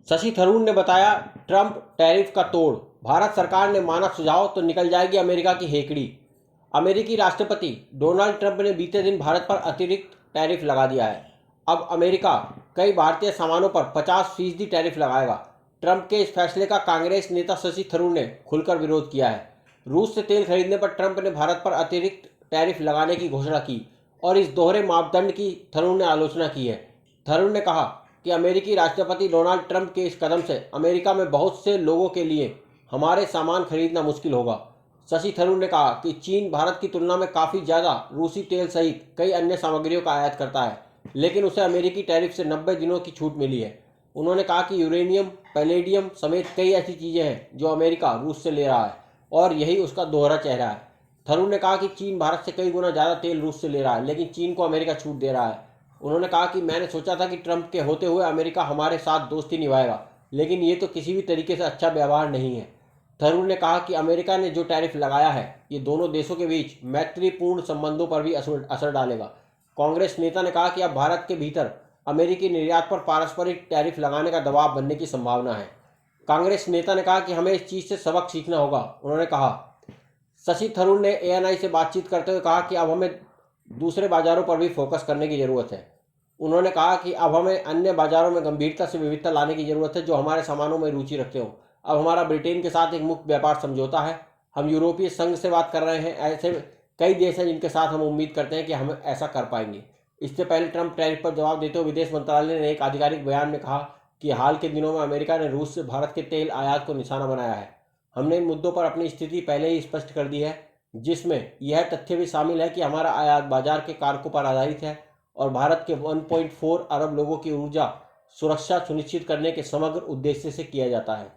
शशि थरूर ने बताया, Trump tariff का तोड़, भारत सरकार ने माना सुझाव तो निकल जाएगी अमेरिका की हेकड़ी। अमेरिकी राष्ट्रपति डोनाल्ड ट्रंप ने बीते दिन भारत पर अतिरिक्त टैरिफ लगा दिया है। अब अमेरिका कई भारतीय सामानों पर 50% टैरिफ लगाएगा। ट्रंप के इस फैसले का कांग्रेस नेता शशि थरूर ने खुलकर विरोध किया है। रूस से तेल खरीदने पर ट्रंप ने भारत पर अतिरिक्त टैरिफ लगाने की घोषणा की और इस दोहरे मापदंड की थरूर ने आलोचना की है। थरूर ने कहा कि अमेरिकी राष्ट्रपति डोनाल्ड ट्रंप के इस कदम से अमेरिका में बहुत से लोगों के लिए हमारे सामान खरीदना मुश्किल होगा। शशि थरूर ने कहा कि चीन भारत की तुलना में काफ़ी ज़्यादा रूसी तेल सहित कई अन्य सामग्रियों का आयात करता है, लेकिन उसे अमेरिकी टैरिफ से 90 दिनों की छूट मिली है। उन्होंने कहा कि यूरेनियम, पैलेडियम समेत कई ऐसी चीज़ें हैं जो अमेरिका रूस से ले रहा है और यही उसका दोहरा चेहरा है। थरूर ने कहा कि चीन भारत से कई गुना ज़्यादा तेल रूस से ले रहा है, लेकिन चीन को अमेरिका छूट दे रहा है। उन्होंने कहा कि मैंने सोचा था कि ट्रंप के होते हुए अमेरिका हमारे साथ दोस्ती निभाएगा, लेकिन ये तो किसी भी तरीके से अच्छा व्यवहार नहीं है। थरूर ने कहा कि अमेरिका ने जो टैरिफ लगाया है ये दोनों देशों के बीच मैत्रीपूर्ण संबंधों पर भी असर डालेगा। कांग्रेस नेता ने कहा कि अब भारत के भीतर अमेरिकी निर्यात पर पारस्परिक टैरिफ लगाने का दबाव बनने की संभावना है। कांग्रेस नेता ने कहा कि हमें इस चीज़ से सबक सीखना होगा। उन्होंने कहा, शशि थरूर ने एएनआई से बातचीत करते हुए कहा कि अब हमें दूसरे बाजारों पर भी फोकस करने की ज़रूरत है। उन्होंने कहा कि अब हमें अन्य बाजारों में गंभीरता से विविधता लाने की ज़रूरत है जो हमारे सामानों में रुचि रखते हो। अब हमारा ब्रिटेन के साथ एक मुक्त व्यापार समझौता है, हम यूरोपीय संघ से बात कर रहे हैं, ऐसे कई देश हैं जिनके साथ हम उम्मीद करते हैं कि हम ऐसा कर पाएंगे। इससे पहले ट्रंप टैरिफ पर जवाब देते हुए विदेश मंत्रालय ने एक आधिकारिक बयान में कहा कि हाल के दिनों में अमेरिका ने रूस से भारत के तेल आयात को निशाना बनाया है। हमने इन मुद्दों पर अपनी स्थिति पहले ही स्पष्ट कर दी है, जिसमें यह तथ्य भी शामिल है कि हमारा आयात बाजार के कारकों पर आधारित है और भारत के 1.4 अरब लोगों की ऊर्जा सुरक्षा सुनिश्चित करने के समग्र उद्देश्य से किया जाता है।